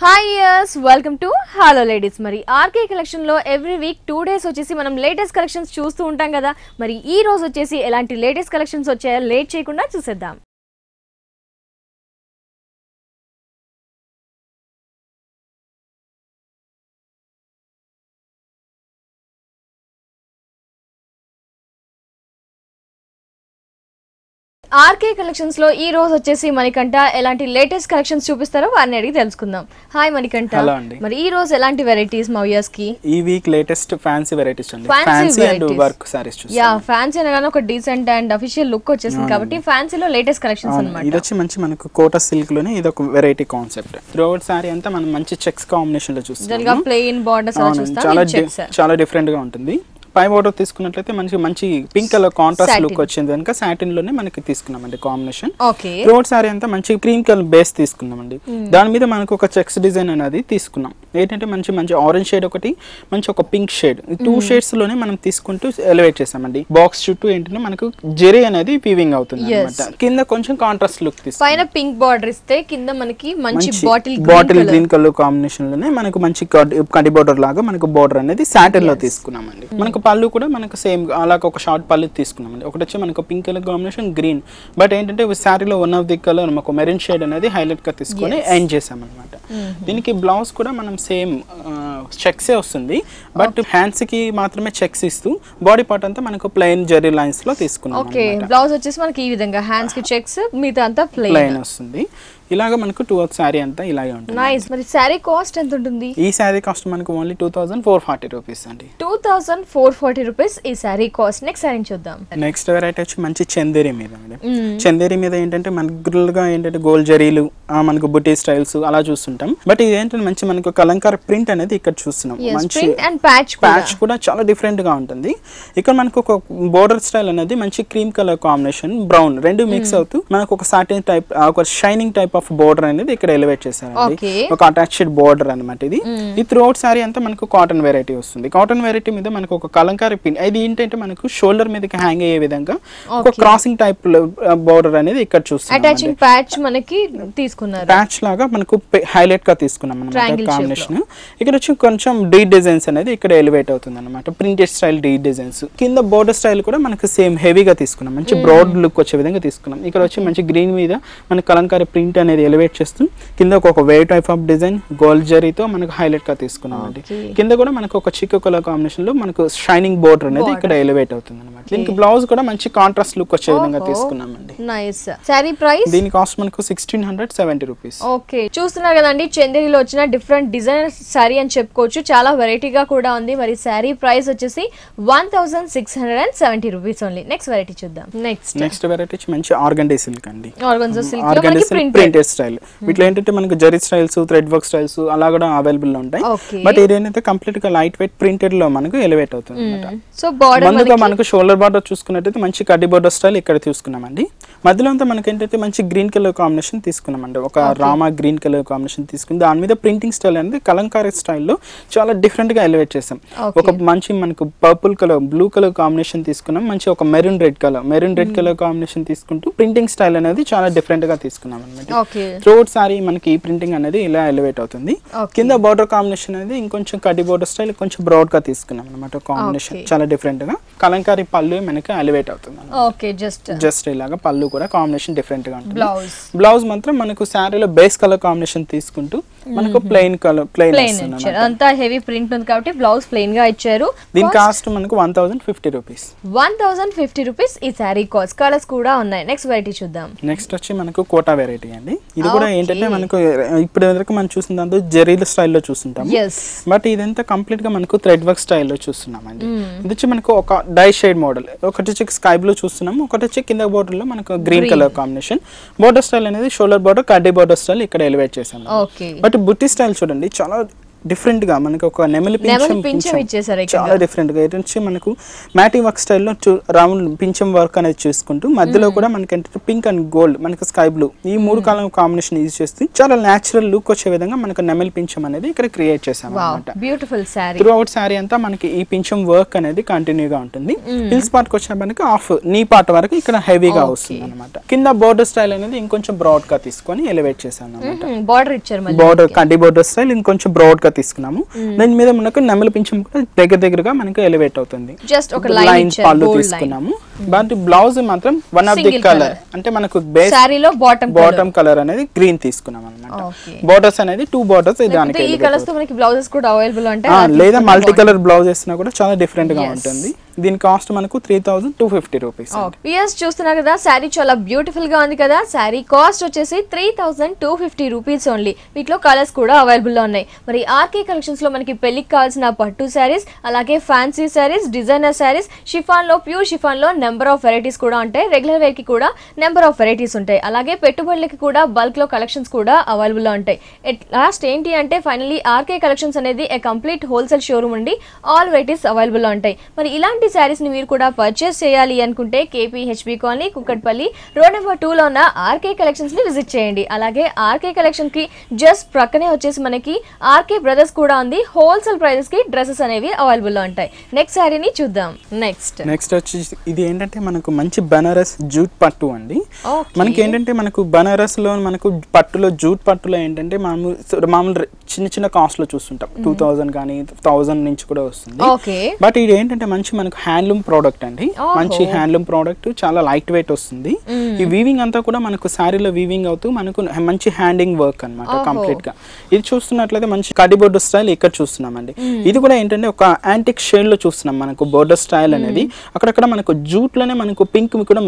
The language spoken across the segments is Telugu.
Hi yes, welcome to Hello Ladies. మరి ఆర్కే కలెక్షన్ లో ఎవ్రీ వీక్ 2 డేస్ వచ్చేసి మనం లేటెస్ట్ కలెక్షన్స్ చూస్తూ ఉంటాం కదా. మరి ఈ రోజు వచ్చేసి ఎలాంటి లేటెస్ట్ కలెక్షన్స్ వచ్చాయో లేట్ చేయకుండా చూసేద్దాం. ఆర్కే కలెక్షన్స్ లో ఈ రోజు వచ్చేసి మణికంఠ ఎలాంటి లేటెస్ట్ కలెక్షన్స్ చూపిస్తారో వారిని అడిగి తెలుసుకుందాం. హాయ్ మణికంఠ. మరి ఈ రోజు ఎలాంటి వెరైటీస్ మా వ్యూయర్స్ కి? ఈ వీక్ లేటెస్ట్ ఫ్యాన్సీ వెరైటీస్ అండి. ఫ్యాన్సీ అండ్ వర్క్ సారీస్ చూస్తాం. యా, ఫ్యాన్సీ అనగానే ఒక డీసెంట్ అండ్ అఫీషియల్ లుక్ వచ్చేసింది కాబట్టి ఫ్యాన్సీలో లేటెస్ట్ కలెక్షన్స్ అన్నమాట. ఇది వచ్చి మంచి మనకు కోటా సిల్క్ లోనే ఇది ఒక వెరైటీ కాన్సెప్ట్. త్రూఅవుట్ సారీ అంతా మనం మంచి చెక్స్ కాంబినేషన్ లో చూస్తాం. జనరల్ గా ప్లెయిన్ బోర్డర్స్ అలా చూస్తాం. చాలా డిఫరెంట్ గా ఉంటుంది. పై బోర్డర్ తీసుకున్నట్లయితే మంచి పింక్ కలర్ కాంట్రాస్ట్ లుక్ వచ్చింది కనుక సాటిన్ లోనే మనకి తీసుకున్నామండి కాంబినేషన్. త్రూఅవుట్ సారీ అంతా మంచి క్రీమ్ కలర్ బేస్ తీసుకున్నామండి. దాని మీద మనకు ఒక చెక్స్ డిజైన్ అనేది తీసుకున్నాం. ఏంటంటే మంచి ఆరెంజ్ షేడ్ ఒకటి, మంచి ఒక పింక్ షేడ్, 2 షేడ్స్ లోనే మనం తీసుకుంటూ ఎలివేట్ చేసామండి. బాక్స్ చుట్టూ ఏంటంటే మనకు జెరీ అనేది వీవింగ్ అవుతుంది అన్నమాట. కింద కొంచెం కాంట్రాస్ట్ లుక్ తీసుకున్నాం. పైన పింక్ బార్డర్ ఇస్తే కింద మనకి మంచి బాటిల్ గ్రీన్ కలర్ కాంబినేషన్ లోనే మనకు మంచి కడి బోర్డర్ లాగా మనకు బోర్డర్ అనేది సాటిన్ లో తీసుకున్నామండి. మనకు పళ్ళు కూడా మనకు సేమ్ అలాగ ఒక షార్ట్ పళ్ళు తీసుకున్నామండి. ఒకటి వచ్చి మనకు pink colour combination green, but ఏంటంటే శారీలో వన్ ఆఫ్ ది కలర్ మనకు మెరూన్ షేడ్ అనేది హైలైట్ గా తీసుకొని ఎండ్ చేసామన్నమాట. దీనికి బ్లౌజ్ కూడా మనం సేమ్ చెక్సే వస్తుంది, బట్ హ్యాండ్స్ కి మాత్రమే చెక్స్ ఇస్తూ బాడీ పార్ట్ అంతా మనకు ప్లెయిన్ జెరీ లైన్స్ లో తీసుకున్నాం. ఓకే, బ్లౌజ్ వచ్చేసి మనకి ఈ విధంగా హ్యాండ్స్ కి చెక్స్, మిగతా అంతా ప్లెయిన్ వస్తుంది. ఇలాగ మనకు 2 సారీ అంతా ఇలాగే ఉంటుంది. నైస్. మరి సారీ కాస్ట్ ఎంత ఉంటుంది? ఈ సారీ కాస్ట్ మనకు ఓన్లీ 2440 రూపీస్ అండి. 2440 రూపీస్ ఈ సారీ కాస్ట్. నెక్స్ట్ సారీ చూద్దాం. నెక్స్ట్ వెరైటీ వచ్చి మంచి చందేరి మీద అండి. చందేరి మీద ఏంటంటే మనకు గా ఏంటంటే గోల్డ్ జరీలు, మనకు బుటీ స్టైల్స్ అలా చూస్తుంటాం, బట్ ఇది ఏంటంటే మంచి మనకు కలంకార ప్రింట్ అనేది ఇక్కడ చూస్తున్నాం. మంచి ప్యాచ్ కూడా చాలా డిఫరెంట్ గా ఉంటుంది. ఇక్కడ మనకు ఒక బోర్డర్ స్టైల్ అనేది మంచి క్రీమ్ కలర్ కాంబినేషన్, బ్రౌన్ రెండు మిక్స్ అవుతూ మనకు ఒక సాటిన్ టైప్, ఒక షైనింగ్ టైప్ ఆఫ్ బోర్డర్ అనేది ఇక్కడ ఎలివేట్ చేశారండి. ఒక అటాచ్డ్ బోర్డర్ అన్నమాట. ఇది త్రూఅవుట్ సారీ అంతా మనకు కాటన్ వెరైటీ వస్తుంది. కాటన్ వెరైటీ మీద మనకు ఒక కలంకారీ పిన్, ఇది ఏంటంటే మనకు షోల్డర్ మీదకి హ్యాంగ్ అయ్యే విధంగా ఒక క్రాసింగ్ టైప్ బోర్డర్ అనేది ఇక్కడ చూస్తున్నాం. అటాచింగ్ ప్యాచ్ మనకి తీసుకున్నారు. ప్యాచ్ లాగా మనకు హైలైట్ గా తీసుకున్నాం అన్నమాట కాంబినేషన్. ఇక్కడ వచ్చి కొంచెం డీ డిజైన్స్ అనేది ఇక్కడ ఎలివేట్ అవుతుంది అన్నమాట. ప్రింటెడ్ స్టైల్ డీ డిజైన్స్. కింద బోర్డర్ స్టైల్ కూడా మనకు సేమ్ హెవీగా తీసుకున్నాం. మంచి బ్రాడ్ లుక్ వచ్చే విధంగా తీసుకున్నాం. ఇక్కడ వచ్చి మంచి గ్రీన్ మీద మన కలంకారీ ప్రింట్ అనేది ఎలివేట్ చేస్తూ కింద ఒక వే టైప్ ఆఫ్ డిజైన్ గోల్డ్ జరీతో మనకు హైలైట్ గా తీసుకున్నాం అండి. కింద కూడా మనకు ఒక చిక్కు కలర్ కాంబినేషన్ లో మనకు షైనింగ్ బోర్డర్ అనేది ఇక్కడ ఎలివేట్ అవుతుంది అన్నమాట. దీనికి బ్లౌజ్ కూడా మంచి కాంట్రాస్ట్ లుక్ వచ్చే విధంగా తీసుకున్నామండి. నైస్. సారీ ప్రైస్ దీని కాస్ట్ మనకు 1670 రూపీస్. ఓకే, చూస్తున్నారు కదండి, చందేరిలో వచ్చిన డిఫరెంట్ డిజైన్ సారీ అని చెప్పుకోవచ్చు. చాలా వెరైటీగా కూడా ఉంది. మరి సారీ ప్రైస్ వచ్చేసి 1670 రూపీస్ ఓన్లీ. నెక్స్ట్ వెరైటీ చూద్దాం. నెక్స్ట్ వెరైటీ మంచి ఆర్గంజా సిల్క్ అండి. Organza silk printed style. వీటిలో ఏంటంటే మనకు zari styles, thread work styles అలా కూడా అవైలబుల్ లో ఉంటాయి. బట్ ఇదేంటంటే కంప్లీట్ గా లైట్ వెయిట్ ప్రింటెడ్ లో మనకు ఎలివేట్ అవుతుంది అన్నమాట. సో బోర్డర్ ముందుగా మనకు షోల్డర్ బార్డర్ చూసుకున్నట్టయితే మంచి కడ్డీ బోర్డర్ స్టైల్ ఇక్కడ తీసుకున్నామండి. మధ్యలో అంతా మనకి ఏంటంటే మంచి గ్రీన్ కలర్ కాంబినేషన్ తీసుకున్నామండి. ఒక రామా గ్రీన్ కలర్ కాంబినేషన్ తీసుకుని దాని మీద ప్రింటింగ్ స్టైల్ అనేది కలంకారీ స్టైల్లో చాలా డిఫరెంట్ గా ఎలివేట్ చేసాం. ఒక మంచి మనకు purple colour, blue colour combination తీసుకున్నాం. మంచి ఒక మెరూన్ రెడ్ కలర్ కాంబినేషన్ తీసుకుంటూ ప్రింటింగ్ స్టైల్ అనేది చాలా డిఫరెంట్ గా తీసుకున్నాం అనమాట. త్రూఅవుట్ సారీ మనకి ఈ ప్రింటింగ్ అనేది ఇలా ఎలివేట్ అవుతుంది. కింద బార్డర్ కాంబినేషన్ అనేది ఇంకొంచెం కడ్డీ బోర్డర్ స్టైల్ కొంచెం బ్రాడ్ గా తీసుకున్నాం అనమాట. కాంబినేషన్ చాలా డిఫరెంట్ గా కలంకారీ పళ్ళు మనకి ఎలివేట్ అవుతుంది. జస్ట్ ఇలాగా పళ్ళు కూడా కాంబినేషన్ డిఫరెంట్ గా ఉంటుంది. బ్లౌజ్ మాత్రం మనకు సారీలో బేస్ కలర్ కాంబినేషన్ తీసుకుంటూ మనకు ప్లెయిన్ అంతా హెవీ ప్రింట్ ఉంది కాబట్టి బ్లౌజ్ ప్లెయిన్ గా ఇచ్చారు. దీని కాస్ట్ మనకు 1050 రూపీస్. 1050 రూపీస్ ఈ సారీ కాస్ట్. కలర్స్ కూడా ఉన్నాయి. నెక్స్ట్ వెరైటీ చూద్దాం. నెక్స్ట్ వచ్చి మనకు కోటా వెరైటీ అండి. ఇది కూడా ఏంటంటే మనకు ఇప్పుడు వరకు మనం చూసిన దాంతో జెరీల స్టైల్లో చూస్తుంటాం, బట్ ఇదంతా కంప్లీట్ గా మనకు థ్రెడ్ వర్క్ స్టైల్లో చూస్తున్నాం అండి. ఇది వచ్చి మనకు ఒక డై షేడ్ మోడల్. ఒకటి వచ్చి స్కై బ్లూ చూస్తున్నాం, ఒకటి వచ్చి కింద బోర్డర్ లో మనకు green colour combination. Border style అనేది షోల్డర్ బోర్డర్, కడ్డీ బోర్డర్ స్టైల్ ఇక్కడ ఎలివేట్ చేసాం. బట్ బుట్టి స్టైల్ చూడండి, చాలా డిఫరెంట్ గా మనకి ఒక నెమలి పింఛం ఇచ్చేసారు, చాలా డిఫరెంట్ గా. ఇటు నుంచి మనకు మ్యాటీ వర్క్ స్టైల్లో రౌండ్ పింఛం వర్క్ అనేది చూసుకుంటూ మధ్యలో కూడా మనకి ఏంటంటే పింక్ అండ్ గోల్డ్, మనకి స్కై బ్లూ, ఈ 3 కలర్ కాంబినేషన్ యూజ్ చేస్తే చాలా న్యాచురల్ లుక్ వచ్చే విధంగా మనకు నెమలి పింఛం అనేది ఇక్కడ క్రియేట్ చేసాం అన్నమాట. Beautiful sorry. Through out sorry అంతా మనకి ఈ పింఛం వర్క్ అనేది కంటిన్యూగా ఉంటుంది. హిల్స్ పార్ట్ వచ్చే మనకి హాఫ్ నీ పార్ట్ వరకు ఇక్కడ హెవీగా వస్తుంది అనమాట. కింద బోర్డర్ స్టైల్ అనేది ఇంకొంచెం బ్రాడ్ గా తీసుకొని ఎలివేట్ చేసాం అనమాట. బోర్డర్ ఇచ్చారు, బోర్డర్ కండి బోర్డర్ స్టైల్ ఇంకొంచెం బ్రాడ్ గా తీసుకున్నాము. దాని మీద మనకు నెమలి పింఛం కూడా దగ్గరగా మనకి ఎలివేట్ అవుతుంది. జస్ట్ ఒక లైన్ పళ్ళు తీసుకున్నాము. బట్ బ్లౌజ్ మాత్రం వన్ ఆఫ్ ది కలర్ అంటే మనకు బేస్ సారీలో బాటమ్ కలర్ అనేది గ్రీన్ తీసుకున్నాం అన్నమాట. బోర్డర్స్ అనేది 2 బోర్డర్స్ దానికి ఈ కలర్స్ తో మనకి బ్లౌజెస్ కూడా అవైలబుల్ ఉంటాయి, లేదా మల్టీ కలర్ బ్లౌజ్ వేసినా కూడా చాలా డిఫరెంట్ గా ఉంటుంది. దీని కాస్ట్ మనకు 3250 రూపీస్. పిఎస్ చూస్తున్నారు కదా, శారీ చాలా బ్యూటిఫుల్ గా ఉంది కదా. శారీ కాస్ట్ వచ్చేసి 3250 రూపీస్ ఓన్లీ. వీటిలో కలర్స్ కూడా అవైలబుల్ లో ఉన్నాయి. మరి ఆర్కే కలెక్షన్స్ లో మనకి పెళ్లికి కావాల్సిన పట్టు శారీస్, అలాగే fancy saris, designer saris, chiffon లో ప్యూర్ షిఫాన్ లో నెంబర్ ఆఫ్ వెరైటీస్ కూడా ఉంటాయి. రెగ్యులర్ వేర్ కి కూడా నెంబర్ ఆఫ్ వెరైటీస్ ఉంటాయి. అలాగే పెట్టుబడులకి కూడా బల్క్ లో కలెక్షన్స్ కూడా అవైలబుల్ లో ఉంటాయి. లాస్ట్ ఏంటి అంటే ఫైనలీ ఆర్కే కలెక్షన్స్ అనేది ఏ కంప్లీట్ హోల్సేల్ షోరూమ్ అండి. ఆల్ వెరైటీస్ అవైలబుల్ లో ఉంటాయి. మరి ఇలాంటి శారీస్ ని మీరు కూడా పర్చేస్ చేయాలి అనుకుంటే KPHB colony Kukatpally road number 2 లో ఉన్న ఆర్కే కలెక్షన్స్ ని విజిట్ చేయండి. అలాగే ఆర్కే కలెక్షన్ కి జస్ట్ ప్రక్కనే వచ్చేసి మనకి ఆర్కే బ్రదర్స్ కూడా ఉంది. హోల్సేల్ ప్రైజెస్ కి డ్రెస్సెస్ అనేవి అవైలబుల్ లో ఉంటాయి. నెక్స్ట్ శారీని చూద్దాం. నెక్స్ట్ వచ్చి ఇది ఏంటంటే మనకు మంచి బనారస్ జూట్ పట్టు అండి. మనకి ఏంటంటే మనకు బనారస్ లో మనకు పట్టులో జూట్ పట్టులో ఏంటంటే మామూలు చిన్న కాస్ట్ లో చూస్తుంటాం. 2000 కానీ 1000 నుంచి కూడా వస్తుంది. బట్ ఇది ఏంటంటే మంచి మనకు హ్యాండ్లూమ్ ప్రోడక్ట్ అండి. మంచి హ్యాండ్లూమ్ ప్రోడక్ట్, చాలా లైట్ వెయిట్ వస్తుంది. ఈ వీవింగ్ అంతా కూడా మనకు శారీలో వీవింగ్ అవుతూ మనకు మంచి హ్యాండింగ్ వర్క్ అన్నమాట కంప్లీట్ గా. ఇది చూస్తున్నట్లయితే మంచి కడి బోర్డర్ స్టైల్ ఇక్కడ చూస్తున్నామండి. ఇది కూడా ఏంటంటే ఒక యాంటిక్ షేడ్ లో చూస్తున్నాం. మనకు బోర్డర్ స్టైల్ అనేది అక్కడక్కడ మనకు జూట్ లోనే మనకు పింక్ కూడా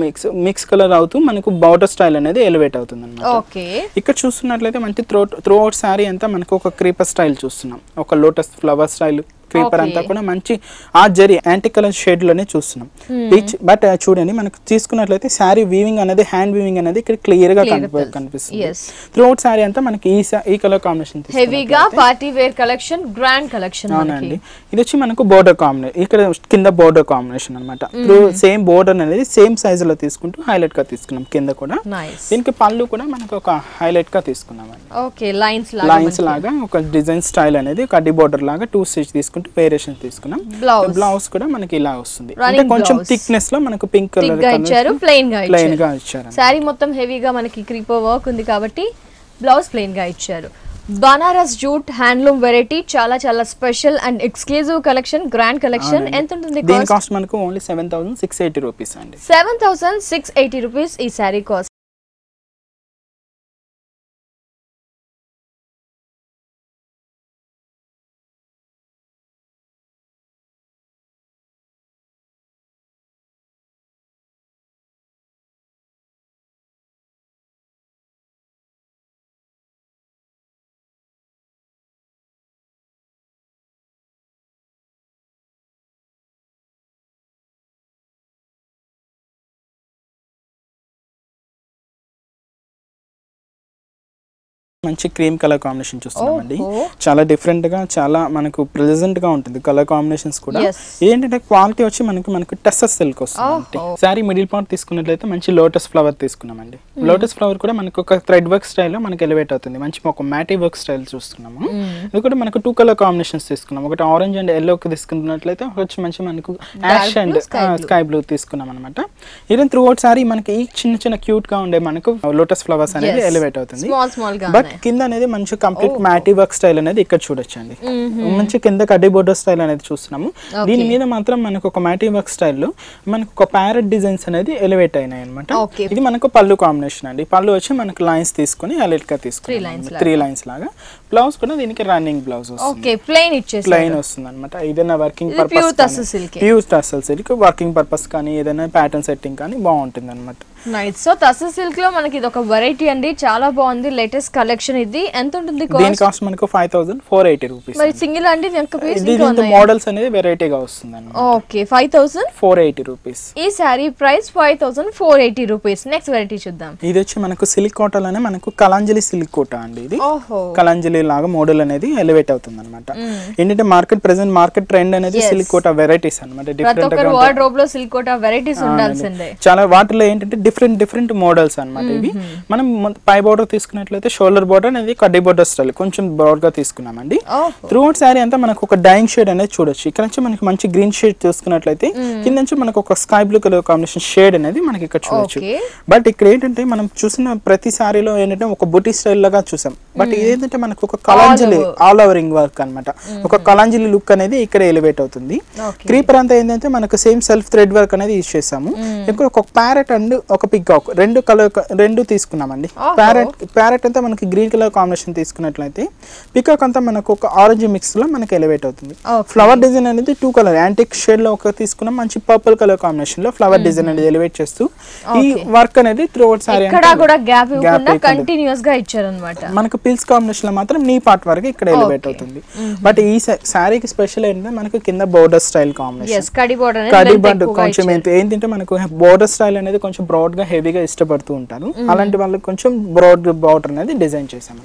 మిక్స్ కలర్ అవుతూ మనకు బోర్డర్ స్టైల్ అనేది ఎలివేట్ అవుతుంది అన్నమాట. ఇక్కడ చూస్తున్నట్లయితే మంచి త్రూ అవుట్ శారీ అంతా మనకు ఒక క్రీపర్ స్టైల్ చూస్తున్నాం. ఒక లోటస్ ఫ్లవర్ స్టైల్ క్రీపర్ అంతా కూడా మంచి ఆ జరీ యాంటిక్ కలర్ షేడ్ లోనే చూస్తున్నాం. బట్ చూడండి మనకు తీసుకున్నట్లయితే శారీ వీవింగ్ అనేది హ్యాండ్ వీవింగ్ అనేది ఇక్కడ క్లియర్ గా కనిపిస్తుంది. త్రూ అవుట్ శారీ అంతా మనకి ఈ కలర్ కాంబినేషన్ హెవీగా party wear collection, grand collection. అవునండి. ఇది వచ్చి మనకు బోర్డర్ కాంబినేషన్, ఇక్కడ కింద బోర్డర్ కాంబినేషన్ అనమాట. సేమ్ బోర్డర్ అనేది సేమ్ సైజ్ లో తీసుకుంటూ హైలైట్ గా తీసుకున్నాం. కింద కూడా దీనికి పళ్ళు కూడా మనకు ఒక హైలైట్ గా తీసుకున్నాం అండి. లైన్స్ లాగా ఒక డిజైన్ స్టైల్ అనేది కడ్డీ బోర్డర్ లాగా 2 స్టిచ్ తీసుకుంటూ వేరియేషన్ తీసుకున్నాం. బ్లౌజ్ కూడా మనకి ఇలా వస్తుంది. అంటే కొంచెం థిక్నెస్ లో మనకు పింక్ కలర్ ఇచ్చారు, ప్లెయిన్ గా ఇచ్చారు. సారీ మొత్తం హెవీగా మనకి క్రీపర్ వర్క్ ఉంది కాబట్టి బ్లౌజ్ ప్లెయిన్ గా ఇచ్చారు. బనారస్ జూట్ హ్యాండ్లూమ్ వెరైటీ, చాలా చాలా special and exclusive collection, grand collection. ఎంత ఉంటుంది దీని కాస్ట్ మనకు ఓన్లీ 7680 రూపీస్ అండి. 7680 రూపీస్ ఈ సారీ కాస్ట్. మంచి క్రీమ్ కలర్ కాంబినేషన్ చూస్తున్నామండి. చాలా డిఫరెంట్ గా, చాలా మనకు ప్రెజెంట్ గా ఉంటుంది కలర్ కాంబినేషన్స్ కూడా. ఏంటంటే క్వాలిటీ వచ్చి మనకు టెస్సర్ సిల్క్ వస్తుంది. సారీ మిడిల్ పార్ట్ తీసుకున్నట్లయితే మంచి లోటస్ ఫ్లవర్ తీసుకున్నామండి. లోటస్ ఫ్లవర్ కూడా మనకు ఒక థ్రెడ్ వర్క్ స్టైల్ లో మనకి ఎలివేట్ అవుతుంది. మంచి ఒక మ్యాటీ వర్క్ స్టైల్ చూస్తున్నాము. ఇది కూడా మనకు 2 కలర్ కాంబినేషన్స్ తీసుకున్నాం. ఒకటి ఆరెంజ్ అండ్ ఎల్లో తీసుకున్నట్లయితే వచ్చి మంచి మనకు యాష్ అండ్ స్కై బ్లూ తీసుకున్నాం అనమాట. ఈవెన్ త్రూ అవుట్ సారీ మనకి ఈ చిన్న క్యూట్ గా ఉండే మనకు లోటస్ ఫ్లవర్స్ అనేది ఎలివేట్ అవుతుంది. బట్ కింద అనేది మంచి కంప్లీట్ మ్యాటీ వర్క్ స్టైల్ అనేది ఇక్కడ చూడొచ్చండి. మంచి కింద కడ్డీ బోర్డర్ స్టైల్ అనేది చూస్తున్నాము. దీని మీద మాత్రం మనకు ఒక మ్యాటీ వర్క్ స్టైల్లో మనకు ఒక ప్యారెట్ డిజైన్స్ అనేది ఎలివేట్ అయినాయి అనమాట. ఇది మనకు పళ్ళు కాంబినేషన్ అండి. పళ్ళు వచ్చి మనకు లైన్స్ తీసుకుని హైలైట్ గా తీసుకుని 3 లైన్స్ లాగా. బ్లౌజ్ కూడా దీనికి రన్నింగ్ బ్లౌజ్ వస్తుంది, ప్లెయిన్ వస్తుంది అనమాట. ఏదైనా working purpose pure tussar silk working purpose కానీ ఏదైనా ప్యాటర్న్ సెట్టింగ్ కానీ బాగుంటుంది అనమాట. సో టస్సర్ సిల్క్ లో మనకి ఇది ఒక వెరైటీ అండి, చాలా బాగుంది, లేటెస్ట్ కలెక్షన్. ఇది ఎంత ఉంటుంది దీని కాస్ట్ మనకు 5480 రూపీస్. మరి సింగిల్ అండి దీంట్లో మోడల్స్ అనేది వెరైటీగా వస్తుంది అన్నమాట. Okay 5480 rupees. ఈ sari price 5480 rupees. Next variety చూద్దాం. ఇది వచ్చి మనకు సిల్క్ కోటలోనే మనకు కలాంజలి సిల్క్ కోట అండి. ఇది కలాంజలి లాగా మోడల్ అనేది ఎలివేట్ అవుతుంది అనమాట. ఏంటంటే మార్కెట్ ట్రెండ్ అనేది సిల్క్ కోటా వెరైటీస్ అనమాట. డిఫరెంట్ చాలా వాటిలో ఏంటంటే డిఫరెంట్ మోడల్స్ అనమాట. ఇవి మనం పై బోర్డర్ తీసుకున్నట్లయితే షోల్డర్ బోర్డర్ అనేది కడ్డీ బోర్డర్ స్టైల్ కొంచెం బ్రాడ్ గా తీసుకున్నామండి. త్రూ అవుట్ శారీ అంతా మనకు ఒక డైయింగ్ షేడ్ అనేది చూడొచ్చు. ఇక్కడ నుంచి మనకి మంచి గ్రీన్ షేడ్ తీసుకున్నట్లయితే కింద నుంచి మనకు ఒక sky blue colour combination shade అనేది మనకి ఇక్కడ చూడొచ్చు. బట్ ఇక్కడ ఏంటంటే మనం చూసిన ప్రతి సారీలో ఏంటంటే ఒక బుటీ స్టైల్ లాగా చూసాం. బట్ ఇదేంటంటే మనకు ఒక కలాంజలి ఆల్ ఓవరింగ్ వర్క్ అనమాట. ఒక కలాంజలి లుక్ అనేది ఇక్కడ ఎలివేట్ అవుతుంది. క్రీపర్ అంతా ఏంటంటే మనకు సేమ్ సెల్ఫ్ థ్రెడ్ వర్క్ అనేది యూజ్ చేసాము. ఇక్కడ ఒక ప్యారెట్ అండ్ ఒక పికాక్ రెండు తీసుకున్నామండి. ప్యారెట్ అంతా మనకి గ్రీన్ కలర్ కాంబినేషన్ తీసుకున్నట్లయితే పికాక్ అంతా మనకు ఒక ఆరెంజ్ మిక్స్ లో మనకి ఎలివేట్ అవుతుంది. ఫ్లవర్ డిజైన్ అనేది 2 కలర్ యాంటిక్ షేడ్ లో ఒక తీసుకున్నాం. మంచి పర్పుల్ కలర్ కాంబినేషన్ లో ఫ్లవర్ డిజైన్ అనేది ఎలివేట్ చేస్తూ ఈ వర్క్ అనేది త్రూ అవుట్ సారీ మనకు పిల్స్ కాంబినేషన్ లో మాత్రం నీ పార్ట్ వరకు ఇక్కడ ఎలివేట్ అవుతుంది. బట్ ఈ సారీకి స్పెషల్ ఏంటంటే మనకు కింద బోర్డర్ స్టైల్ కాంబినేషన్ కడి బోర్డర్ కొంచెం ఏంటంటే మనకు బోర్డర్ స్టైల్ అనేది కొంచెం బ్రాడ్ గా హెవీగా ఇష్టపడుతూ ఉంటారు. అలాంటి వాళ్ళకి కొంచెం బ్రాడ్ బోర్డర్ అనేది డిజైన్ చేసాం.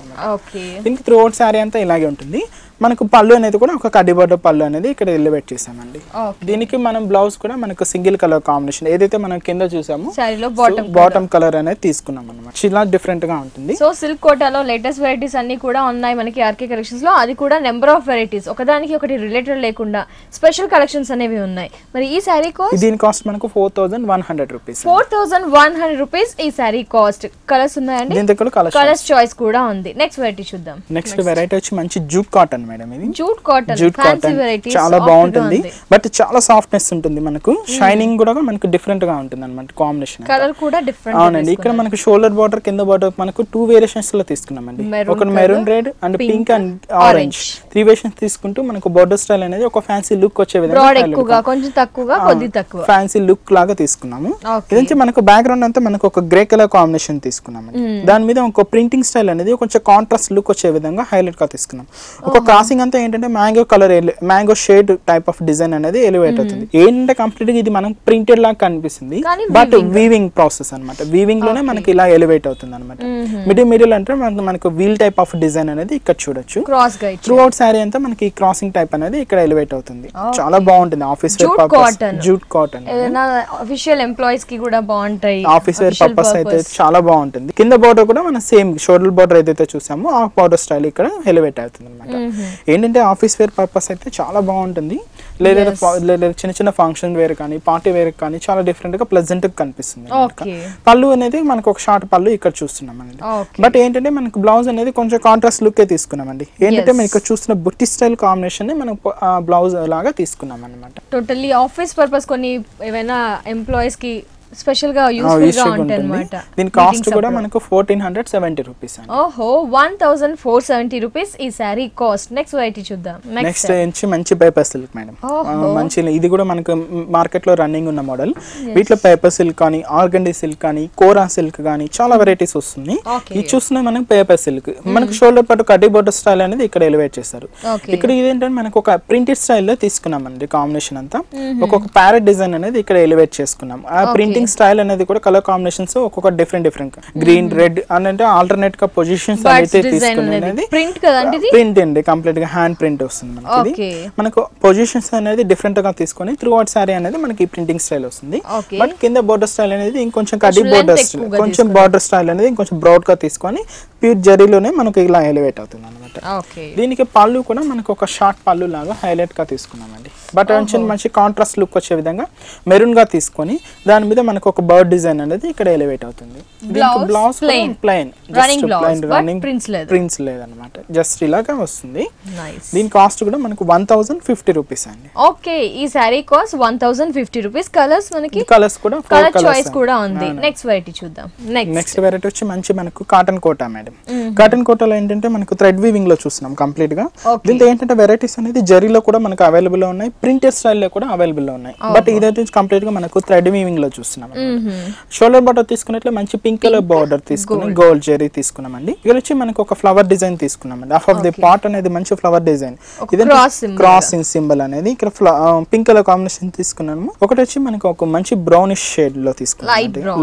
దీనికి త్రూ అవుట్ సారీ అంతా ఇలాగే ఉంటుంది. మనకు పళ్ళు అనేది కూడా ఒక కడ్డీ బోర్డర్ పళ్ళు అనేది ఇక్కడ ఎలివేట్ చేసామండి. దీనికి మనం బ్లౌజ్ కూడా మనకు సింగిల్ కలర్ కాంబినేషన్ ఏదైతే మనం కింద చూసామో బాటమ్ కలర్ అనేది తీసుకున్నాం అనమాట. ఇలా డిఫరెంట్ గా ఉంటుంది. సో సిల్క్ కోటాలో లేటెస్ట్ వెరైటీస్ అన్ని కూడా ఉన్నాయి మనకి ఆర్కే కలెక్షన్స్ లో. అది కూడా నెంబర్ ఆఫ్ వెరైటీస్, ఒకదానికి ఒకటి రిలేటెడ్ లేకుండా స్పెషల్ కలెక్షన్స్ అనేవి ఉన్నాయి. మరి ఈ సారీ కాస్ట్, దీని కాస్ట్ మనకు 4100 రూపీస్. 4100 రూపీస్ ఈ సారీ కాస్ట్. కలర్స్ ఉన్నాయండి, దీంతో కలర్స్ చాయిస్ కూడా ఉంది. నెక్స్ట్ వెరైటీ చూద్దాం. నెక్స్ట్ వెరైటీ వచ్చి మంచి జూట్ కాటన్ మేడం. ఇది జూట్ కాటన్ చాలా బాగుంటుంది. బట్ చాలా సాఫ్ట్నెస్ ఉంటుంది. మనకు షైనింగ్ కూడా మనకు డిఫరెంట్ గా ఉంటుంది అన్నమాట. కాంబినేషన్ కలర్ కూడా డిఫరెంట్. అవునండి. ఇక్కడ మనకు షోల్డర్ బార్డర్ కింద బార్డర్ మనకు 2 వేరియేషన్స్ లో తీసుకున్నామండి. ఒక maroon red and pink and orange 3 variations తీసుకుంటూ మనకు బార్డర్ స్టైల్ అనేది ఒక ఫ్యాన్సీ లుక్ వచ్చే విధంగా కొంచెం తక్కువగా కొద్ది తక్కువ ఫ్యాన్సీ లుక్ లాగా తీసుకున్నాము. ఇదంతా మనకు బ్యాక్గ్రౌండ్ అంతా మనకు ఒక గ్రే కలర్ కాంబినేషన్ తీసుకున్నామండి. దాని మీద ఒక ప్రింటింగ్ స్టైల్ అనేది కొంచెం కాంట్రాస్ట్ లుక్ వచ్చే విధంగా హైలైట్ గా తీసుకున్నాం. ఒక క్రాసింగ్ అంతా ఏంటంటే mango colour mango shade type of design అనేది ఎలివేట్ అవుతుంది. ఏంటంటే కంప్లీట్ గా ఇది మనం ప్రింటెడ్ లాగా కనిపిస్తుంది. బట్ వీవింగ్ ప్రాసెస్ అనమాట. వీవింగ్ లోనే మనకి ఇలా ఎలివేట్ అవుతుంది అనమాట. మిడిల్ అంటే మనకు వీల్ టైప్ ఆఫ్ డిజైన్ అనేది ఇక్కడ చూడొచ్చు. త్రూ అవుట్ సారీ అంతా మనకి క్రాసింగ్ టైప్ అనేది ఇక్కడ ఎలివేట్ అవుతుంది. చాలా బాగుంటుంది. Office wear purpose jute cotton official employees కి కూడా బాగుంటాయి. ఆఫీస్ వేర్ పర్పస్ అయితే చాలా బాగుంటుంది. కింద బోర్డర్ కూడా మనం సేమ్ షోల్డర్ బోర్డర్ ఏదైతే చూసామో ఆ బోర్డర్ స్టైల్ ఇక్కడ ఎలివేట్ అవుతుంది అనమాట. ఏంటంటే ఆఫీస్ వేర్ పర్పస్ అయితే చాలా బాగుంటుంది. లేదా చిన్న చిన్న ఫంక్షన్ వేర్ కానీ పార్టీ వేర్ కానీ చాలా డిఫరెంట్ గా ప్లెజెంట్ గా కనిపిస్తుంది. పళ్ళు అనేది మనకు ఒక షార్ట్ పళ్ళు ఇక్కడ చూస్తున్నాం అండి. బట్ ఏంటంటే మనకు బ్లౌజ్ అనేది కొంచెం కాంట్రాస్ట్ లుక్ తీసుకున్నామండి. ఏంటంటే మనం ఇక్కడ చూస్తున్న బుట్టి స్టైల్ కాంబినేషన్ మనం బ్లౌజ్ లాగా తీసుకున్నాం అనమాట. టోటల్లీ ఆఫీస్ పర్పస్ కొన్ని ఏమైనా ఎంప్లాయీస్ కి స్పెషల్ గా యూస్ఫుల్ గా ఉంటాయి అన్నమాట. దీని కాస్ట్ కూడా మనకు 1470 రూపీస్ అండి. ఓహో 1470 రూపీస్ ఈ సారీ కాస్ట్. నెక్స్ట్ వెరైటీ చూద్దాం. నెక్స్ట్ ఏంచి మంచి పేపర్ సిల్క్ మేడం. మంచి ఇది కూడా మనకు మార్కెట్ లో రన్నింగ్ ఉన్న మోడల్. వీటిలో పేపర్ సిల్క్ కానీ ఆర్గండీ సిల్క్ కానీ కోరా సిల్క్ కానీ చాలా వెరైటీస్ వస్తుంది. ఇది చూస్తున్నా మనకు పేపర్ సిల్క్ మనకు షోల్డర్ పాటు కడ్డీ బోర్డర్ స్టైల్ అనేది ఇక్కడ ఎలివేట్ చేస్తారు. ఇక్కడ ఇదేంటంటే మనకు ఒక ప్రింటెడ్ స్టైల్ లో తీసుకున్నామండి. కాంబినేషన్ అంతా ఒక్కొక్క ప్యారెట్ డిజైన్ అనేది ఇక్కడ ఎలివేట్ చేసుకున్నాం. ఆ ప్రింటింగ్ స్టైల్ అనేది కూడా కలర్ కాంబినేషన్స్ ఒక్కొక్క డిఫరెంట్ గ్రీన్ రెడ్ అంటే ఆల్టర్నేట్ గా పొజిషన్స్ అయితే తీసుకునేది ప్రింట్ అండి. కంప్లీట్ గా హ్యాండ్ ప్రింట్ వస్తుంది మనకి. మనకు పొజిషన్స్ అనేది డిఫరెంట్ గా తీసుకొని త్రూ అవుట్ సారీ అనేది మనకి ప్రింటింగ్ స్టైల్ వస్తుంది. బట్ కింద బోర్డర్ స్టైల్ అనేది ఇంకొంచెం కడ్డీ బోర్డర్ కొంచెం బార్డర్ స్టైల్ అనేది ఇంకొంచెం బ్రాడ్ గా తీసుకొని ప్యూర్ జరీలోనే మనకి ఇలా ఎలివేట్ అవుతుంది అనమాట. దీనికి పళ్ళు కూడా మనకు ఒక షార్ట్ పళ్ళు లాగా హైలైట్ గా తీసుకున్నామండి. బట్ మంచి కాంట్రాస్ట్ లుక్ వచ్చే విధంగా మెరూన్ గా తీసుకొని దాని మీద మనకు ఒక బర్డ్ డిజైన్ అనేది ఇక్కడ ఎలివేట్ అవుతుంది. బ్లౌజ్ ప్లెయిన్ రన్నింగ్ ప్రింట్స్ లేదనమాట. జస్ట్ ఇలాగా వస్తుంది. దీని కాస్ట్ కూడా మనకు 1050 రూపీస్ అండి. ఓకే ఈ సారీ కాస్ట్ 1050 రూపీస్. కలర్స్ మనకి కలర్స్ కూడా కలర్ చాయిస్ కూడా ఉంది. నెక్స్ట్ వెరైటీ చూద్దాం. నెక్స్ట్ వెరైటీ వచ్చి మంచి మనకు కాటన్ కోటా మేడం. కాటన్ కోటాలో ఏంటంటే మనకు థ్రెడ్ వీవింగ్ లో చూస్తున్నాం కంప్లీట్ గా. దీంతో ఏంటంటే వెరైటీస్ అనేది జరీలో కూడా మనకు అవైలబుల్ లో ఉన్నాయి, ప్రింటెడ్ స్టైల్ లో కూడా అవైలబుల్ లో ఉన్నాయి. బట్ ఇదైతే కంప్లీట్ గా మనకు థ్రెడ్ వీవింగ్ లో చూస్తున్నాం. షోల్డర్ బార్డర్ తీసుకున్నట్లు మంచి పింక్ కలర్ బార్డర్ తీసుకుని గోల్డ్ జరీ తీసుకున్నామండి. ఇక్కడ వచ్చి మనకు ఒక ఫ్లవర్ డిజైన్ తీసుకున్నామండి. హాఫ్ ఆఫ్ ది పార్ట్ అనేది మంచి ఫ్లవర్ డిజైన్. క్రాసింగ్ సింబల్ అనేది ఇక్కడ పింక్ కలర్ కాంబినేషన్ తీసుకున్నాము. ఒకటి వచ్చి మనకు ఒక మంచి బ్రౌనిష్ షేడ్ లో తీసుకున్నాం.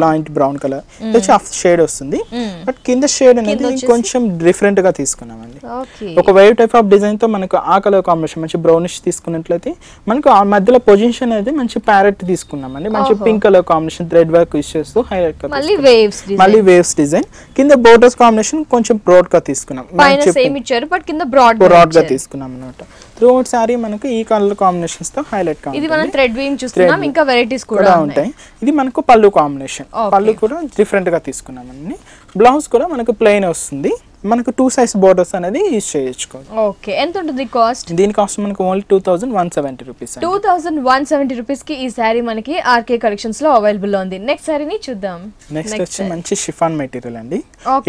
లైట్ బ్రౌన్ కలర్ వచ్చి హాఫ్ షేడ్ వస్తుంది. బట్ కింద షేడ్ అనేది అనేది కొంచెం డిఫరెంట్ గా తీసుకున్నామండి. ఓకే ఒక వైట్ టైప్ ఆఫ్ డిజైన్ తో మనకు ఆ కలర్ కాంబినేషన్ మంచి బ్రౌనిష్ తీసుకున్నట్లయితే మనకు ఆ మధ్యలో పొజిషన్ అనేది మంచి ప్యారెట్ తీసుకున్నామండి. మంచి pink colour combination thread work use చేస్తూ హైలైట్ మళ్ళీ వేవ్స్ డిజైన్ కింద బోర్డర్స్ కాంబినేషన్ కొంచెం బ్రాడ్ గా తీసుకున్నాం. సేమ్ ఇచ్చారు బట్ కింద బ్రాడ్ గా తీసుకున్నాం అన్నమాట. త్రూ అవుట్ సారీ మనకు ఈ కలర్ కాంబినేషన్స్ తో హైలైట్ గా ఇది మనం థ్రెడ్ వీవింగ్ చూస్తున్నాం. ఇంకా వెరైటీస్ కూడా ఉంటాయి. ఇది మనకు పళ్ళు కాంబినేషన్. పళ్ళు కూడా డిఫరెంట్ గా తీసుకున్నాం అండి. బ్లౌజ్ కూడా మనకు ప్లెయిన్ వస్తుంది. మనకు 2 సైజ్ బోర్డర్స్ అనేది యూజ్ చేయొచ్చు. ఓకే ఎంత ఉంటుంది కాస్ట్? దీని కాస్ట్ మనకు ఓన్లీ 2170 రూపీస్. 2170 రూపీస్ కి ఈ సారీ మనకి ఆర్కే కలెక్షన్స్ లో అవైలబుల్ ఉంది. నెక్స్ట్ సారీని చూద్దాం. నెక్స్ట్ వచ్చి మంచి షిఫాన్ మెటీరియల్ అండి.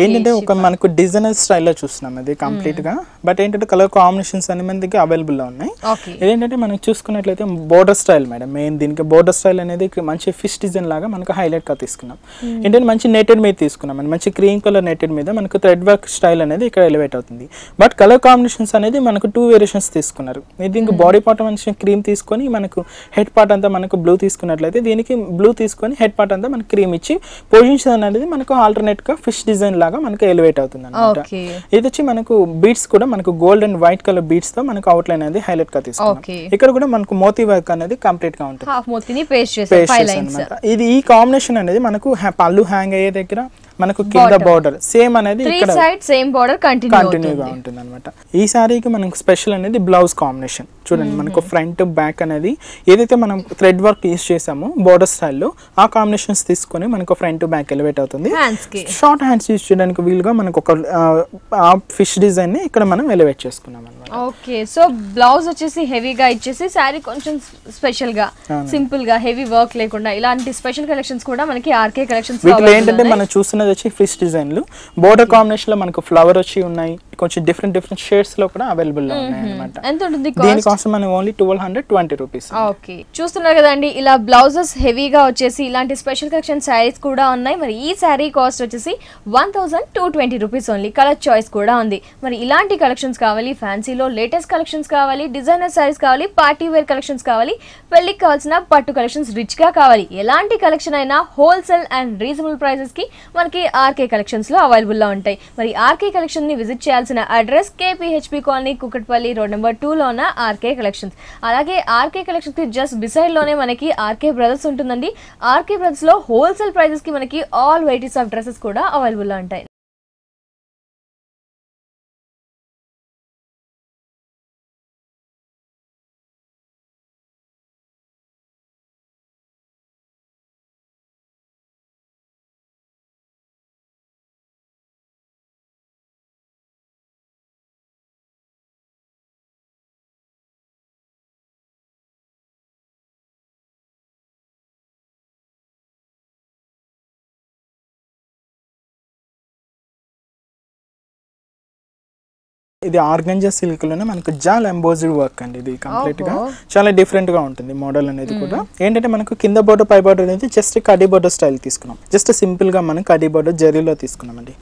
ఏంటంటే ఒక మనకు డిజైనర్ స్టైల్లో చూస్తున్నాం అది కంప్లీట్ గా. బట్ ఏంటంటే కలర్ కాంబినేషన్స్ అన్ని మనకి అవైలబుల్ లో ఉన్నాయి. ఏంటంటే మనం చూసుకున్నట్లయితే బోర్డర్ స్టైల్ మేడం మెయిన్. దీనికి బోర్డర్ స్టైల్ అనేది మంచి ఫిష్ డిజైన్ లాగా మనకు హైలైట్ గా తీసుకున్నాం. ఏంటంటే మంచి నెటెడ్ మీద తీసుకున్నాం అండి. మంచి క్రీమ్ కలర్ నెటెడ్ మీద మనకు థ్రెడ్ వర్క్ స్టైల్ అనేది ఇక్కడ ఎలివేట్ అవుతుంది. బట్ కలర్ కాంబినేషన్స్ అనేది మనకు 2 వేరియేషన్స్ తీసుకున్నారు. దీనికి బాడీ పార్ట్ మంచి క్రీమ్ తీసుకొని మనకు హెడ్ పార్ట్ అంతా మనకు బ్లూ తీసుకున్నట్లయితే దీనికి బ్లూ తీసుకొని హెడ్ పార్ట్ అంతా మనకు క్రీమ్ ఇచ్చి పొజిషన్ అనేది మనకు ఆల్టర్నేట్ గా ఫిష్ డిజైన్ లాగా మనకు ఎలివేట్ అవుతుంది అన్నమాట. ఇది వచ్చి మనకు బీడ్స్ కూడా మనకు gold and white colour beads తో మనకు అవుట్ లైన్ అనేది హైలైట్ గా తీసుకున్నాం. ఇక్కడ కూడా మనకు మోతీ వర్క్ అనేది కంప్లీట్ గా ఉంటుంది. ఇది ఈ కాంబినేషన్ అనేది మనకు పళ్ళు హ్యాంగ్ అయ్యే దగ్గర మనకు కింద బోర్డర్ సేమ్ అనేది ఇక్కడ సేమ్ బోర్డర్ కంటిన్యూగా ఉంటుంది అన్నమాట. ఈ సారీకి మనకు స్పెషల్ అనేది బ్లౌజ్ కాంబినేషన్ చూడండి. మనకు ఫ్రంట్ బ్యాక్ అనేది ఏదైతే మనం థ్రెడ్ వర్క్ యూస్ చేసామో బోర్డర్ స్టైల్లో ఆ కాంబినేషన్స్ తీసుకొని మనకు ఫ్రంట్ బ్యాక్ ఎలివేట్ అవుతుంది. షార్ట్ హ్యాండ్స్ యూస్ చేయడానికి వీలుగా మనకు ఒక ఫిష్ డిజైన్ ని ఇక్కడ మనం ఎలివేట్ చేసుకున్నాం అన్నమాట. ఓకే సో బ్లౌజ్ వచ్చేసి హెవీగా ఇచ్చేసి సారీ కొంచెం స్పెషల్ గా సింపుల్ గా హెవీ వర్క్ లేకుండా ఇలాంటి స్పెషల్ కలెక్షన్స్ కూడా మనకి ఆర్కే కలెక్షన్స్ వీటిలో ఏంటంటే మనం చూస్తున్నది వచ్చి ఫిష్ డిజైన్లు బోర్డర్ కాంబినేషన్ లో మనకు ఫ్లవర్ వచ్చి ఉన్నాయి. కొంచెం డిఫరెంట్ షేడ్స్ లో కూడా అవైలబుల్ లో ఉన్నాయి అన్నమాట. ఎంత ఉంటుంది దీని కాస్ట్ మనకి ఓన్లీ 1220 రూపీస్. ఓకే చూస్తున్నారు కదండి ఇలా బ్లౌజెస్ హెవీగా వచ్చేసి ఇలాంటి స్పెషల్ కలెక్షన్ సారీస్ కూడా ఉన్నాయి. మరి ఈ సారీ కాస్ట్ వచ్చేసి 1220 రూపీస్ ఓన్లీ. కలర్ చాయిస్ కూడా ఉంది. మరి ఇలాంటి కలెక్షన్స్ కావాలి, ఫ్యాన్సీలో లేటెస్ట్ కలెక్షన్స్ కావాలి, డిజైనర్ సారీస్ కావాలి, పార్టీ వేర్ కలెక్షన్స్ కావాలి, పెళ్లికి కావాల్సిన పట్టు కలెక్షన్స్ రిచ్ గా కావాలి, ఎలాంటి కలెక్షన్ అయినా హోల్సేల్ అండ్ రీజనబుల్ ప్రైసెస్ కి మనకి ఆర్కే కలెక్షన్స్ లో అవైలబుల్ లో ఉంటాయి. మరి ఆర్కే కలెక్షన్ ని విజిట్ చేయాల్సిన address KPHP colony Kukatpally road number 2 లో ఉన్న ఆర్కే కలెక్షన్స్. అలాగే ఆర్కే కలెక్షన్స్ కి జస్ట్ బిసైడ్ లోనే మనకి ఆర్కే బ్రదర్స్ ఉంటుందండి. ఆర్కే బ్రదర్స్ లో హోల్సేల్ ప్రైసెస్ కి మనకి ఆల్ వెరైటీస్ ఆఫ్ డ్రెస్సెస్ కూడా అవైలబుల్ లో ఉంటాయి. ఇది ఆర్గంజా సిల్క్ లోనే మనకు జాల్ ఎంబోజ్డ్ వర్క్ అండి. ఇది కంప్లీట్ గా చాలా డిఫరెంట్ గా ఉంటుంది మోడల్ అనేది కూడా. ఏంటంటే మనకు కింద బోర్డర్ పై బోర్డర్ అనేది జస్ట్ కడీ బోర్డర్ స్టైల్ తీసుకున్నాం. జస్ట్ సింపుల్ గా మనం కడీ బోర్డర్ జరీలో తీసుకున్నాం అండి.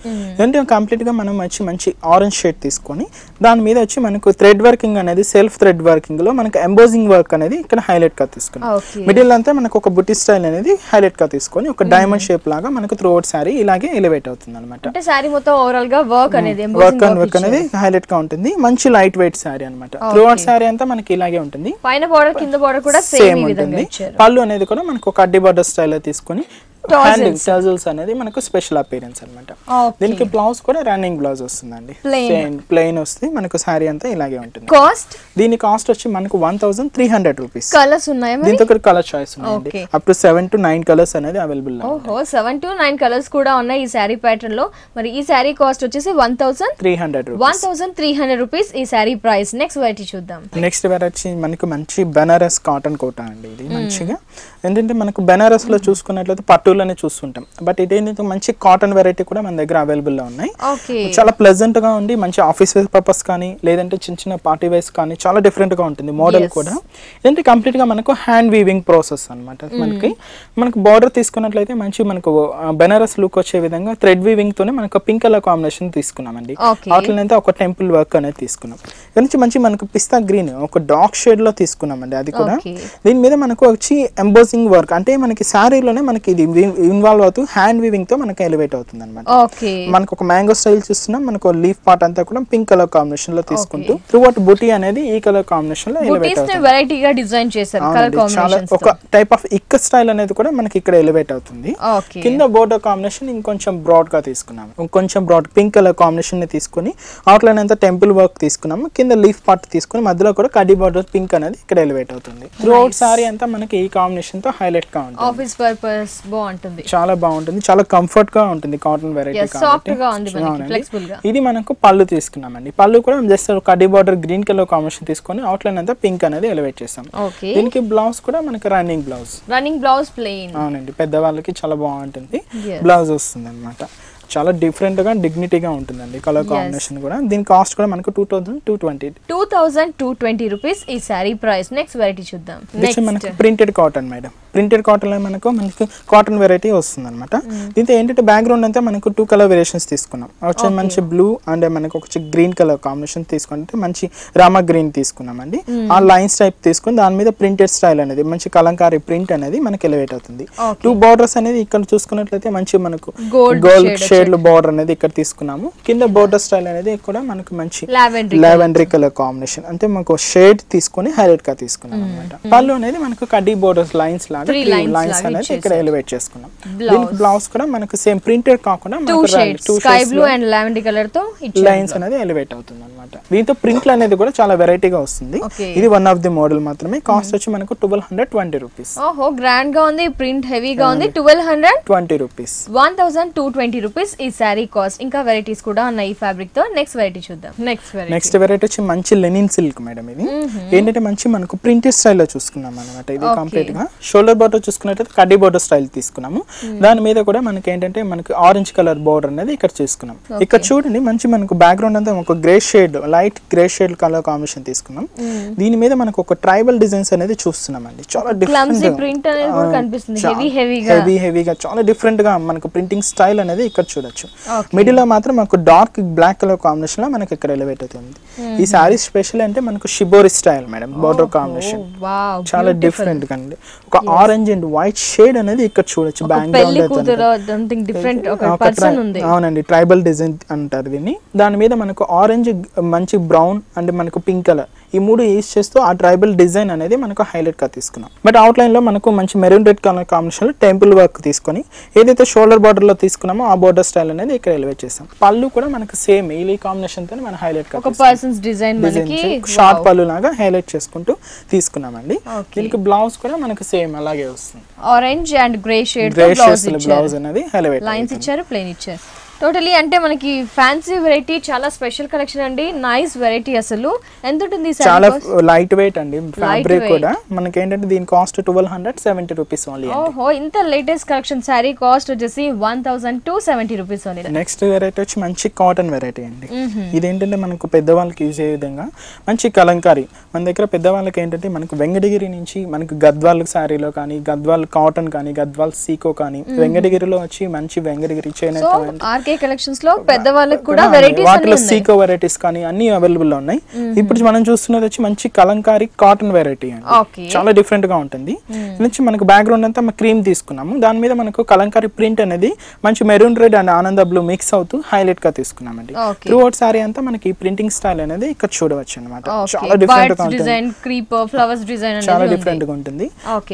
ఏంటంటే కంప్లీట్ గా మనం మంచి ఆరెంజ్ షేడ్ తీసుకొని దాని మీద వచ్చి మనకు థ్రెడ్ వర్కింగ్ అనేది సెల్ఫ్ థ్రెడ్ వర్కింగ్ లో మనకు ఎంబోజింగ్ వర్క్ అనేది ఇక్కడ హైలైట్ గా తీసుకున్నాం. మిడిల్ అంతా మనకు ఒక బుట్టి స్టైల్ అనేది హైలైట్ గా తీసుకొని ఒక డైమండ్ షేప్ లాగా మనకు త్రూ అవుట్ సారీ ఇలాగే ఎలివేట్ అవుతుంది అనమాట. వర్క్ అనేది హైలైట్ ఉంటుంది. మంచి లైట్ వెయిట్ సారీ అన్నమాట. త్రూ అవుట్ సారీ అంతా మనకి ఇలాగే ఉంటుంది. పైన బోర్డర్ కింద బోర్డర్ కూడా సేమ్ ఉంటుంది. పళ్ళు అనేది కూడా మనకు ఒక అడ్డి బోర్డర్ స్టైల్ తీసుకొని టజల్స్ అనేది మనకు స్పెషల్ అపియరెన్స్ అన్నమాట. దీనికి బ్లౌజ్ కూడా రన్నింగ్ బ్లౌజ్ వస్తుందండి. ప్లెయిన్ వస్తుంది. మనకు సారీ అంతా ఇలాగే ఉంటుంది. కాస్ట్ దీని కాస్ట్ వచ్చి మనకు 1300 రూపీస్. కలర్స్ ఉన్నాయా? దీంతో కలర్ చాయిస్ ఉన్నాయండి. అప్ టు 7 to 9 కలర్స్ అనేది అవైలబుల్. 7 to 9 కలర్స్ కూడా ఉన్నాయి ఈ సారీ ప్యాటర్న్ లో. మరి ఈ సారీ కాస్ట్ వచ్చేసి 1300 రూపీస్ ఈ సారీ ప్రైస్. నెక్స్ట్ వెరైటీ చూద్దాం. నెక్స్ట్ వెరైటీ మనకు మంచి బెనారస్ కాటన్ కోట అండి. ఇది మంచిగా ఏంటంటే మనకు బెనారస్ లో చూసుకున్నట్లయితే పట్టులోనే చూస్తుంటాం. బట్ ఇదేంటంటే మంచి కాటన్ వెరైటీ కూడా మన దగ్గర అవైలబుల్ లో ఉన్నాయి. చాలా ప్లెజెంట్ గా ఉండి మంచి ఆఫీస్ వేర్ పర్పస్ కానీ లేదంటే చిన్న పార్టీ వేర్స్ కానీ చాలా డిఫరెంట్ గా ఉంటుంది మోడల్ కూడా. ఇదంటే కంప్లీట్ గా మనకు హ్యాండ్ వీవింగ్ ప్రాసెస్ అన్నమాట. మనకు బార్డర్ తీసుకున్నట్లయితే మంచి మనకు బెనారస్ లుక్ వచ్చే విధంగా థ్రెడ్ వీవింగ్ తోనే మనకు పింక్ కలర్ కాంబినేషన్ తీసుకున్నామండి. వాటిలో ఒక టెంపుల్ వర్క్ అనేది తీసుకున్నాం. మంచి మనకు పిస్తా గ్రీన్ ఒక డార్క్ షేడ్ లో తీసుకున్నామండి. అది కూడా దీని మీద మనకు వచ్చి ఎంబోజింగ్ వర్క్ అంటే మనకి శారీలోనే మనకి ఇది ఇన్వాల్వ్ అవుతూ హ్యాండ్ వీవింగ్ తో మనకి ఎలివేట్ అవుతుంది అనమాట. ఓకే, మనకు ఒక మ్యాంగో స్టైల్ చూస్తున్నాం, మనకు లీఫ్ పార్ట్ అంతా కూడా పింక్ కలర్ కాంబినేషన్ లో తీసుకుంటూ త్రూ అవుట్ బుటీ అనేది ఈ కలర్ కాంబినేషన్ లో ఎలివేట్ అవుతుంది. వెరైటీగా డిజైన్ చేశారు కలర్ కాంబినేషన్స్. ఒక టైప్ ఆఫ్ ఇక్క స్టైల్ అనేది కూడా మనకి ఇక్కడ ఎలివేట్ అవుతుంది. కింద బోర్డర్ కాంబినేషన్ ఇంకొంచెం బ్రాడ్ గా తీసుకున్నాము, ఇంకొంచెం బ్రాడ్ పింక్ కలర్ కాంబినేషన్ ని తీసుకుని అవుట్ లైన్ అంతా టెంపుల్ వర్క్ తీసుకున్నాము, కింద లీఫ్ పార్ట్ తీసుకుని మధ్యలో కూడా కడ్డీ బోర్డర్ పింక్ అనేది ఇక్కడ ఎలివేట్ అవుతుంది. త్రూ అవుట్ సారీ అంతా మనకి ఈ కాంబినేషన్ తో హైలైట్ గా ఉంటుంది. ఆఫీస్ పర్పస్ బాగుంటుంది, చాలా బాగుంటుంది, చాలా కంఫర్ట్ గా ఉంటుంది. కాటన్ వెరైటీ ఇది మనకు పళ్ళు తీసుకున్నామండి. పళ్ళు కూడా జస్ట్ కడ్డీ బార్డర్ గ్రీన్ కలర్ కాంబినేషన్ తీసుకొని అవుట్ లైన్ అంతా పింక్ అనేది ఎలివేట్ చేస్తాం. దీనికి బ్లౌజ్ కూడా మనకి రన్నింగ్ బ్లౌజ్ ప్లెయిన్. అవునండి, పెద్దవాళ్ళకి చాలా బాగుంటుంది బ్లౌజ్ వస్తుంది అనమాట. చాలా డిఫరెంట్ గా డిగ్నిటీగా ఉంటుందండి కలర్ కాంబినేషన్ కూడా. దీని కాస్ట్ కూడా మనకు 2220 రూపీస్ ఈ సారీ ప్రైస్. నెక్స్ట్ వెరైటీ చూద్దాం. మనకి printed cotton madam. Printed cotton లో మనకు కాటన్ వెరైటీ వస్తుంది అనమాట. దీంతో ఏంటంటే బ్యాక్గ్రౌండ్ అంతా మనకు 2 కలర్ వేరియేషన్స్ తీసుకున్నాం. వచ్చి మంచి బ్లూ అండ్ మనకు ఒక గ్రీన్ కలర్ కాంబినేషన్ తీసుకుంటే మంచి రామా గ్రీన్ తీసుకున్నాం అండి. ఆ లైన్స్ టైప్ తీసుకుని దాని మీద ప్రింటెడ్ స్టైల్ అనేది మంచి కలంకారీ ప్రింట్ అనేది మనకి ఎలివేట్ అవుతుంది. 2 బార్డర్స్ అనేది ఇక్కడ చూసుకున్నట్లయితే మంచి మనకు గోల్డ్ షేడ్ బార్డర్ అనేది ఇక్కడ తీసుకున్నాము. కింద బోర్డర్ స్టైల్ అనేది కూడా మనకు మంచి లావెండరీ కలర్ కాంబినేషన్ అంటే మనకు షేడ్ తీసుకొని హైలైట్ గా తీసుకున్నాం అనమాట. పళ్ళు అనేది మనకు కడ్డీ బోర్డర్స్ లైన్స్ లాగా లైన్స్ అనేది ఇక్కడ ఎలివేట్ చేసుకున్నాం. దీనికి బ్లౌజ్ కూడా మనకు సేమ్ ప్రింటెడ్ కాకుండా స్కై బ్లూ అండ్ లావెండరీ కలర్ తో లైన్స్ అనేది ఎలివేట్ అవుతుంది అనమాట. దీంతో ప్రింట్లు అనేది కూడా చాలా వెరైటీగా వస్తుంది. ఇది వన్ ఆఫ్ ది మోడల్ మాత్రమే. కాస్ట్ వచ్చి మనకు 1220 రూపీస్. ఓహో, గ్రాండ్ గా ఉంది, ప్రింట్ హెవీగా ఉంది. 1220 రూపీస్, 1220 రూపీస్ ఈ సారీ కాస్ట్. ఇంకా వెరైటీస్ కూడా ఉన్నాయి ఈ ఫ్యాబ్రిక్ తో. నెక్స్ట్ వెరైటీ చూద్దాం. నెక్స్ట్ వెరైటీ వచ్చి మంచి లెనిన్ సిల్క్ మేడం. ఇది ఏంటంటే మంచి మనకు ప్రింటెడ్ స్టైల్లో చూసుకున్నాం అనమాట. ఇది కంప్లీట్ గా షోల్డర్ బార్డర్ చూసుకున్నట్లయితే కడ్డీ బార్డర్ స్టైల్ తీసుకున్నాము. దాని మీద కూడా మనకి ఏంటంటే మనకి ఆరెంజ్ కలర్ బార్డర్ అనేది ఇక్కడ చేసుకున్నాం. ఇక్కడ చూడండి మంచి మనకు బ్యాక్గ్రౌండ్ అంతా ఒక grey shade, light grey shade colour combination తీసుకున్నాం. దీని మీద మనకు ఒక ట్రైబల్ డిజైన్స్ అనేది చూస్తున్నాం అండి. చాలా డిఫరెంట్ హెవీగా చాలా డిఫరెంట్ గా మనకు ప్రింటింగ్ స్టైల్ అనేది ఇక్కడ చూడొచ్చు. మిడిల్ లో మాత్రం మనకు డార్క్ బ్లాక్ కలర్ కాంబినేషన్ లో మనకి ఇక్కడ ఎలివేట్ అవుతుంది. ఈ సారీ స్పెషల్ అంటే మనకు shibori style madam. Border combination చాలా డిఫరెంట్ గా అండి. ఒక ఆరెంజ్ అండ్ వైట్ షేడ్ అనేది ఇక్కడ చూడొచ్చు. అవునండి, ట్రైబల్ డిజైన్ అంటారు దీన్ని. దాని మీద మనకు ఆరెంజ్, మంచి బ్రౌన్ అండ్ మనకు పింక్ కలర్ ఈ 3 యూజ్ చేస్తూ ఆ ట్రైబల్ డిజైన్ అనేది మనకు హైలైట్ గా తీసుకున్నాం. బట్ అవుట్ లైన్ లో మనకు మంచి మెరూన్ రెడ్ కలర్ కాంబినేషన్ లో టెంపుల్ వర్క్ తీసుకొని ఏదైతే షోల్డర్ బార్డర్ లో తీసుకున్నామో ఆ బార్డర్ స్టైల్ అనేది ఇక్కడ ఎలివేట్ చేస్తాం. పళ్ళు కూడా మనకు సేమ్ ఈ కాంబినేషన్ తో మనం హైలైట్ గా షార్ట్ పళ్ళు లాగా హైలైట్ చేసుకుంటూ తీసుకున్నామండి. దీనికి బ్లౌజ్ కూడా మనకు సేమ్ అలాగే వస్తుంది. Orange and grey shade blouse అనేది హైలైట్ లైన్స్ ఇచ్చారు, ప్లెయిన్ ఇచ్చారు. టోటలీ అంటే మనకి ఫ్యాన్సీ వెరైటీ, చాలా స్పెషల్ కలెక్షన్ అండి. Nice variety. అసలు ఎంత ఉంటుంది? చాలా లైట్ వెయిట్ అండి. ఫ్యాబ్రిక్ కూడా మనకి ఏంటంటే దీని కాస్ట్ 1270 రూపీస్ ఓన్లీ. ఓహో, ఇంత లేటెస్ట్ కలెక్షన్. సారీ కాస్ట్ వచ్చేసి 1270 రూపీస్ ఓన్లీ. నెక్స్ట్ వెరైటీ వచ్చి మంచి కాటన్ వెరైటీ అండి. ఇదేంటంటే మనకు పెద్దవాళ్ళకి యూజ్ అయ్యే విధంగా మంచి కలంకారీ. మన దగ్గర పెద్దవాళ్ళకి ఏంటంటే మనకు వెంకటగిరి నుంచి మనకు గద్వాల్ సారీలో కానీ, గద్వాల్ కాటన్ కానీ, గద్వాల్ సీకో కానీ, వెంకటగిరిలో వచ్చి మంచి వెంకటగిరి చేనేత కలెక్షన్స్ లో పెద్దవాళ్ళకి కూడా వెరైటీస్ వాటిలో సీకో వెరైటీస్ కానీ అన్ని అవైలబుల్ లో ఉన్నాయి. ఇప్పుడు మనం చూస్తున్నది వచ్చి మంచి కలంకారీ కాటన్ వెరైటీ అండి. చాలా డిఫరెంట్ గా ఉంటుంది. నుంచి మనకు బ్యాక్గ్రౌండ్ అంతా క్రీమ్ తీసుకున్నాము. దాని మీద మనకు కలంకారీ ప్రింట్ అనేది మంచి మెరూన్ రెడ్ అండ్ ఆనంద బ్లూ మిక్స్ అవుతూ హైలైట్ గా తీసుకున్నామండి. త్రూ అవుట్ సారీ అంతా మనకి ప్రింటింగ్ స్టైల్ అనేది ఇక్కడ చూడవచ్చు అనమాట. చాలా డిఫరెంట్ గా ఉంటుంది. చాలా డిఫరెంట్ గా ఉంటుంది.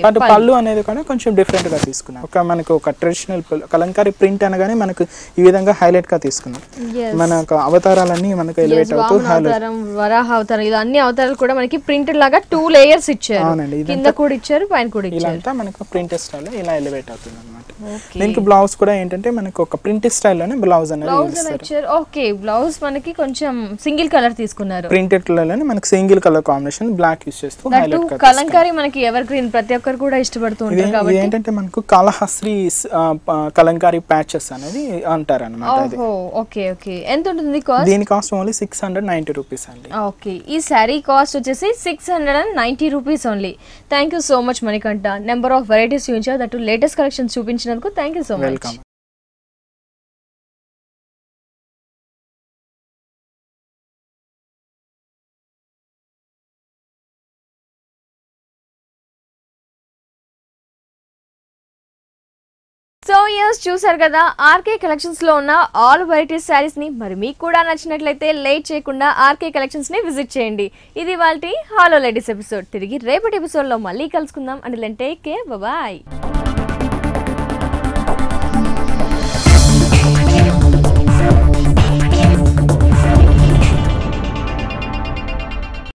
బట్ పళ్ళు అనేది కూడా కొంచెం డిఫరెంట్ గా తీసుకున్నాం. మనకు ఒక ట్రెడిషనల్ కలంకారీ ప్రింట్ అనగానే మనకు ఈ విధంగా హైలైట్ గా తీసుకున్నాం. మన అవతారాలన్నీ మనకు ఎలివేట్ అవుతూ వరాహ అవతారం, ఇలా అన్ని అవతారాలు కూడా మనకి ప్రింటెడ్ లాగా 2 లేయర్స్ ఇచ్చారు. కింద కూడా ఇచ్చారు, పైన కూడా ఇచ్చారు. ఇదంతా మనకు ప్రింటెడ్ స్టైల్ ఇలా ఎలివేట్ అవుతుంది అన్నమాట. దీనికి బ్లౌజ్ కూడా ఏంటంటే మనకు ఒక ప్రింటెడ్ స్టైల్ లోనే బ్లౌజ్ అనేది ఇచ్చారు. ఓకే, బ్లౌజ్ మనకి కొంచెం సింగిల్ కలర్ తీసుకున్నారు. ప్రింటెడ్ కలర్ లోనే మనకి single colour combination black use చేస్తూ హైలైట్ గా కలంకారీ మనకి ఎవర్ గ్రీన్, ప్రతి ఒక్కరు కూడా ఇష్టపడుతూ ఉంటారు కాబట్టి ఏంటంటే మనకు కాళహస్త్రి కలంకారీ ప్యాచెస్ అనేది అంటారు అన్నమాట. ఓకే ఓకే, ఎంత ఉంటుంది కాస్ట్? దీని కాస్ట్ ఓన్లీ 690 రూపీస్ అండి. ఓకే, ఈ సారీ కాస్ట్ వచ్చేసి 690 rupees only. Thank you so much Manikanta. Number of varieties చూపించారు, దట్ లేటెస్ట్ కలెక్షన్స్ చూపించినందుకు thank you so much. Welcome. So yes చూసారు కదా ఆర్కే కలెక్షన్స్ లో ఉన్న ఆల్ వెరైటీస్ శారీస్ ని. మరి మీకు కూడా నచ్చినట్లయితే లేట్ చేయకుండా ఆర్కే కలెక్షన్స్ ని విజిట్ చేయండి. ఇది వాళ్ళ హలో లేడీస్ ఎపిసోడ్. తిరిగి రేపటి ఎపిసోడ్ లో మళ్ళీ కలుసుకుందాం. And take care, bye.